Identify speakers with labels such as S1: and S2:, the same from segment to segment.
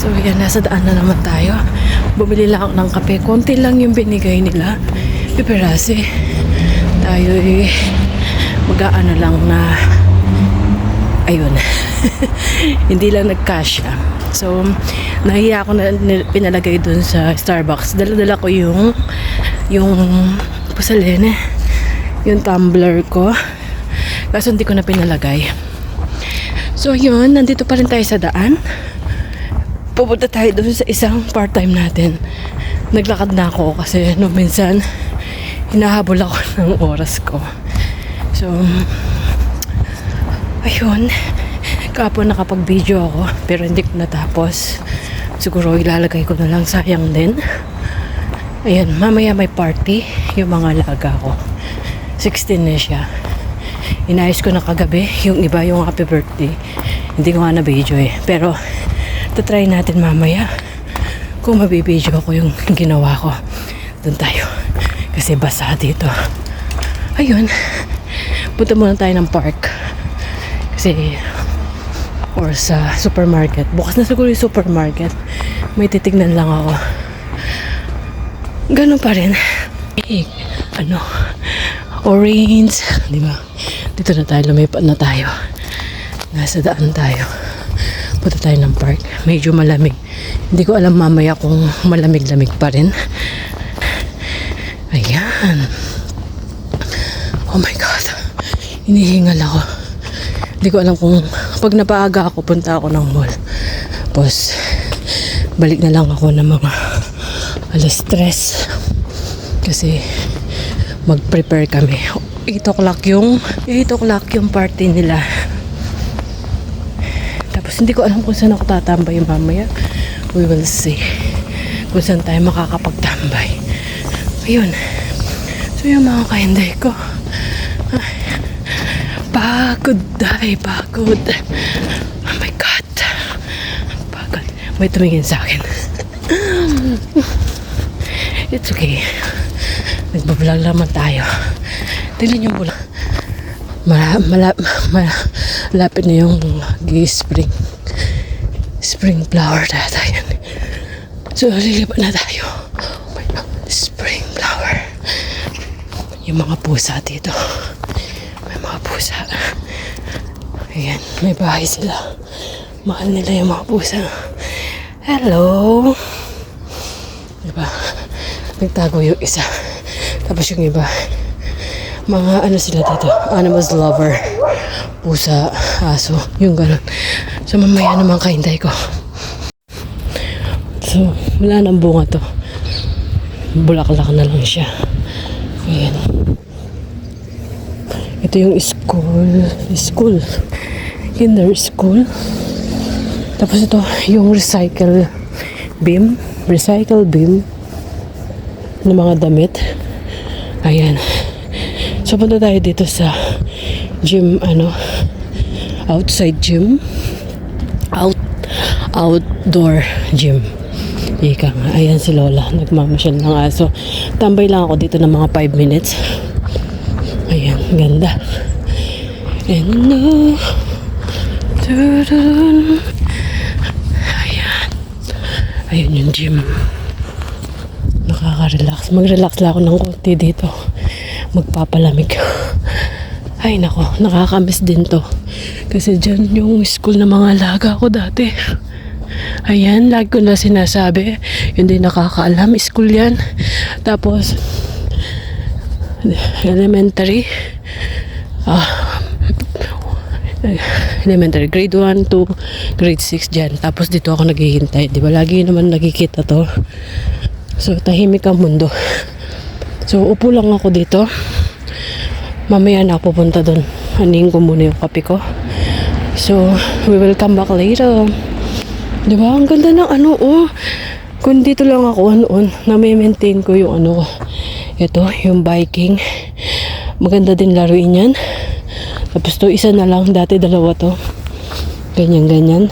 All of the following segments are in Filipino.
S1: So yan, nasa daan na naman tayo. Bumili lang ako ng kape. Konti lang yung binigay nila. Piperasi. Tayo mag-aano lang na ayun. Hindi lang nag-cash. So, nahiya ako na pinalagay dun sa Starbucks. Dala-dala ko yung pasalene, yung tumbler ko. Kaso hindi ko na pinalagay. So, yun. Nandito pa rin tayo sa daan. Pupunta tayo dun sa isang part-time natin. Naglakad na ako kasi no, minsan hinahabol ako ng oras ko. So, ayun. Kapon nakapag-video ako pero hindi ko natapos. Siguro ilalagay ko na lang, sayang din. Ayan, mamaya may party yung mga alaga ko. 16 na siya. Inayos ko na kagabi yung iba, yung happy birthday. Hindi ko nga na-video eh. Pero tatry natin mamaya kung mabibideo ko yung ginawa ko. Doon tayo. Kasi basa dito. Ayun. Punta muna tayo ng park. Kasi or sa supermarket. Bukas na siguro yung supermarket. May titignan lang ako. Ganun pa rin. Orange. Diba? Dito na tayo. Lumipat na tayo. Nasa daan tayo. Punta tayo ng park. Medyo malamig. Hindi ko alam mamaya kung malamig-lamig pa rin. Ayan. Oh my God. Hinihingal ako. Hindi ko alam kung pag napaaga ako, punta ako ng mall. Tapos, balik na lang ako ng mga 3:00. Kasi, mag-prepare kami. 8 o'clock yung party nila. Tapos, hindi ko alam kung saan ako tatambay mamaya. We will see kung saan tayo makakapagtambay. Ayun. So, yung mga kahinday ko. Pagod. Oh my God. Pagod. May tumingin sa akin. It's okay. Nagbablog naman tayo. Tignan yung bulan. Malapit na yung spring. Spring flower tayo. So, lilipat na tayo. Oh my God. Spring flower. Yung mga pusa dito. Pusa. Ayan, may bahay sila. Mahal nila yung mga pusa. Hello! Diba? Nagtago yung isa. Tapos yung iba, mga ano sila dito, animals lover. Pusa, aso, yung ganun. So mamaya naman kaintay ko. So, wala nang bunga to. Bulaklak na lang siya. Ayan. Ito yung school. Kinder school. Tapos ito yung recycle bin ng mga damit. Ayan. So punta tayo dito sa gym, outside gym. Outdoor gym. Ika nga. Ayan si Lola. Nagmamasyal ng aso. Tambay lang ako dito ng mga 5 minutes. Ayan, ganda. And ayan yung gym. Nakaka-relax. Mag-relax lang ako ng konti dito. Magpapalamig. Ay nako, nakakamiss din to. Kasi dyan yung school ng mga alaga ko dati. Ayan, lagi ko na sinasabi. Hindi nakakaalam, school yan. Tapos elementary grade 1 to grade 6 dyan. Tapos dito ako naghihintay, di ba? Lagi naman nakikita to. So tahimik ang mundo. So upo lang ako dito. Mamaya na ako pupunta doon. Hanin ko muna yung kape ko. So we will come back later. Di ba? Ang ganda ng kung dito lang ako na-maintain ko yung ito, yung biking. Maganda din laruin yan. Tapos to, isa na lang. Dati dalawa to. Ganyan.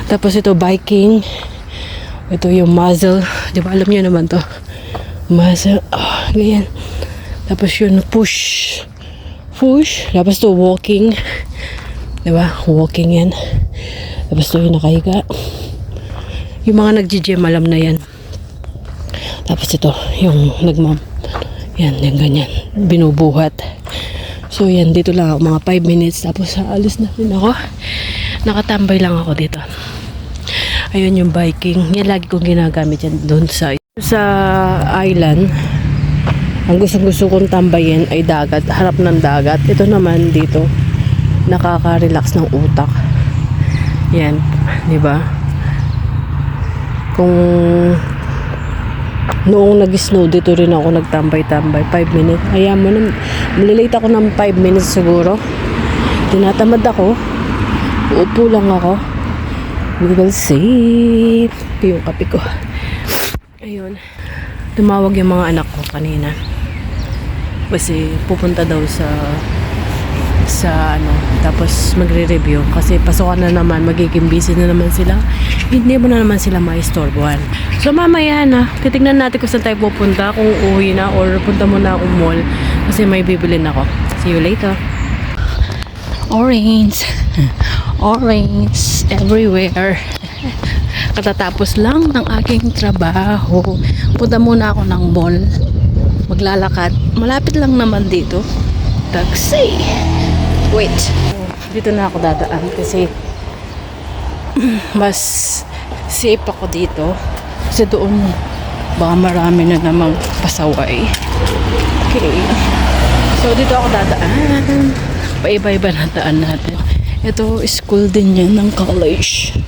S1: Tapos ito, biking. Ito yung muzzle. Di ba, alam niyo naman to. Muzzle. Ganyan. Tapos yun, push. Tapos to, walking. Diba? Walking yan. Tapos ito yung nakahiga. Yung mga nag-gym, alam na yan. Tapos ito, yung yan, yung ganyan. Binubuhat. So yan, dito lang ako mga 5 minutes. Tapos alis na rin ako. Nakatambay lang ako dito. Ayun yung biking. Yan lagi kong ginagamit yan doon sa island. Ang gusto kong tambayin ay dagat. Harap ng dagat. Ito naman dito. Nakaka-relax ng utak. Yan. Diba? Kung noong nag-snow, dito rin ako nagtambay-tambay. 5 minutes. Ayan mo na. Malilate ako ng 5 minutes siguro. Tinatamad ako. Uupo lang ako. We will see. Ito yung kape ko. Ayun. Tumawag yung mga anak ko kanina. Kasi pupunta daw sa tapos magre-review kasi pasukan na naman, magiging busy na naman sila, hindi mo na naman sila maistorbohan. So mamaya na, titignan natin kung saan tayo pupunta, kung uuwi na or punta muna akong mall kasi may bibilin ako. See you later. Orange everywhere. Katatapos lang ng aking trabaho, punta muna ako ng mall, maglalakad, malapit lang naman dito. Taxi. Wait. Dito na ako dadaan kasi mas safe ako dito. Kasi doon baka marami na namang pasaway. Okay. So dito ako dadaan. Paiba-iba na daan natin. Ito school din yan ng college.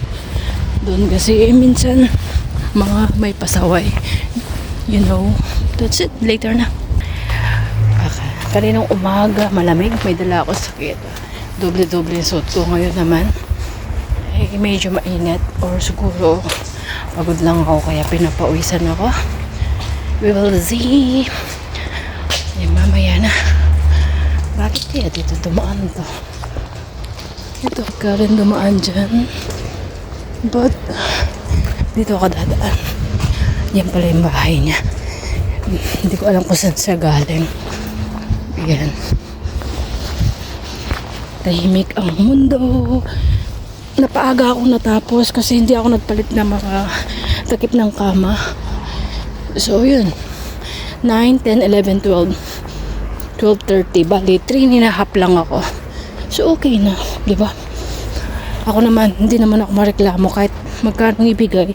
S1: Doon kasi minsan mga may pasaway. You know. That's it. Later na. Kaninang umaga, malamig, may dala ako sakit. Doble-doble yung suot ko. Ngayon naman, medyo mainit. Or siguro, pagod lang ako, kaya pinapawisan ako. We will see. Mamaya na. Bakit kaya dito dumaan to? Ito ka rin dumaan dyan. But, dito ako dadaan. Yan pala yung bahay niya. Hindi ko alam kung saan siya galing. Ayan. Tahimik ang mundo. Napaaga ako natapos kasi hindi ako nagpalit na takip ng kama. So yun, 9, 10, 11, 12 12:30, bali 3.5 lang ako. So okay na, di ba? Ako naman, hindi naman ako mareklamo kahit magkano ibigay.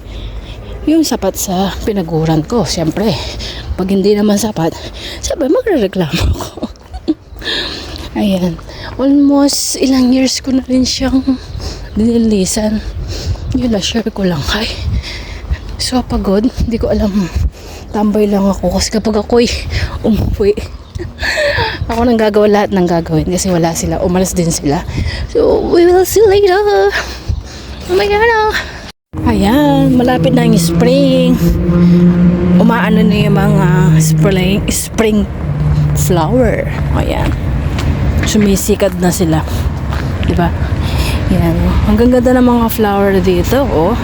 S1: Yung sapat sa pinaguran ko, siyempre. Pag hindi naman sapat, sabi magrereklamo ako. Ayan. Almost ilang years ko na rin siyang dinilisan. Yun na, share ko lang. Ay, so pagod. Hindi ko alam. Tambay lang ako. Kasi kapag ako'y umuwi, ako nang gagawa lahat ng gagawin. Kasi wala sila. Umalas din sila. So, we will see later. Oh my God. Ayan. Malapit na yung spring. Umaano na yung mga spring flower. Ayan. Sumisikat na sila. Diba? Yan. Ang ganda ng mga flower dito. Oh.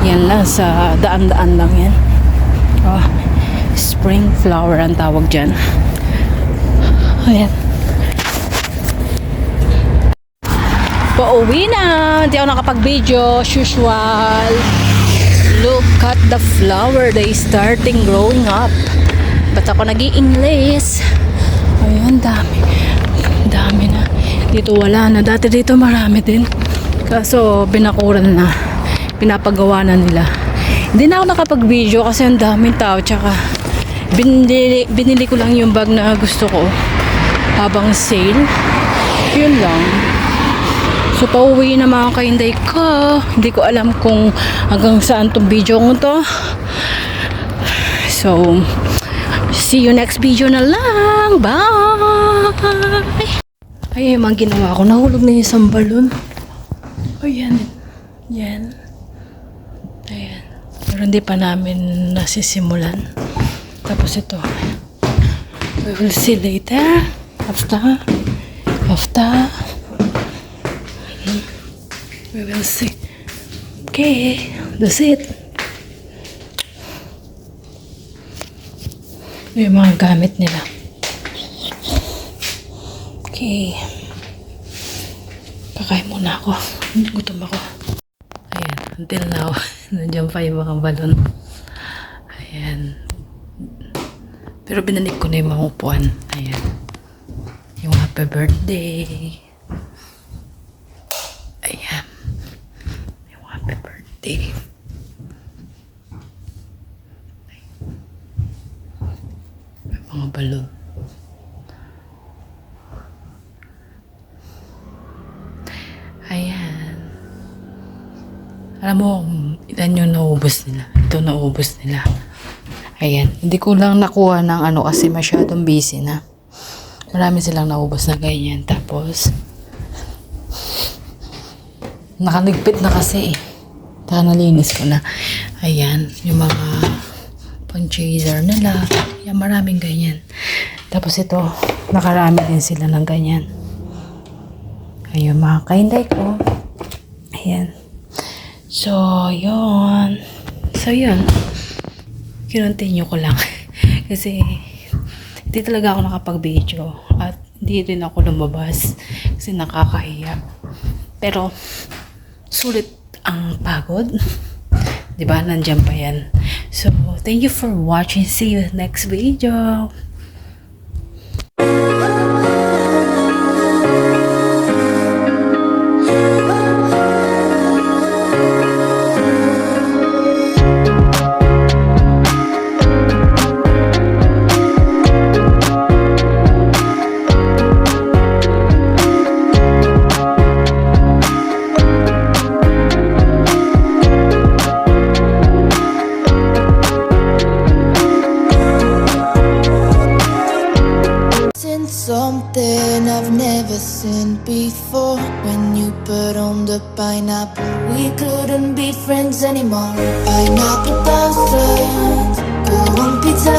S1: Yan lang. Sa daan-daan lang yan. Oh. Spring flower ang tawag dyan. Ayan. Pauwi na. Hindi ako nakapag-video. Usual. Look at the flower. They starting growing up. Ba't ako nag-i-English? Ayan, dami. Dami na. Dito wala na. Dati dito marami din. Kaso binakuran na. Pinapagawa na nila. Hindi na ako nakapag-video kasi ang daming tao. Tsaka binili ko lang yung bag na gusto ko. Habang sale. Yun lang. So pauwi na mga kainday ko. Hindi ko alam kung hanggang saan tong video ko to. So see you next video na lang. Bye! Ay, yung mga ginawa ko. Nahulog na yung isang balon. Ayan. Yan. Ayan. Pero hindi pa namin nasisimulan. Tapos ito. We will see later. After. We will see. Okay. That's it. Yung mga gamit nila. Okay. Kakain muna ako. Gutom ako. Ayan, until now, nandiyan pa yung mga balon. Ayan. Pero binalik ko na yung mga upuan. Ayan. Yung happy birthday. Ayan. Yung happy birthday. May mga balon. Ayan. Alam mo, ilan yung naubos nila. Ito naubos nila. Ayan. Hindi ko lang nakuha ng ano kasi masyadong busy na. Marami silang naubos na ganyan. Tapos, nakaligpit na kasi eh. Taka nalinis ko na. Ayan. Yung mga pang-chaser nila. Ayan, maraming ganyan. Tapos ito, nakarami din sila ng ganyan. Ayun, mga kainday ko. Ayan. So, yun. Kinontinue ko lang. Kasi, hindi talaga ako nakapag-video. At hindi rin ako lumabas. Kasi nakakahiya. Pero, sulit ang pagod. Diba? Nandiyan pa yan. So, thank you for watching. See you next video.
S2: Something I've never seen before. When you put on the pineapple, we couldn't be friends anymore. Pineapple thousands, go on pizza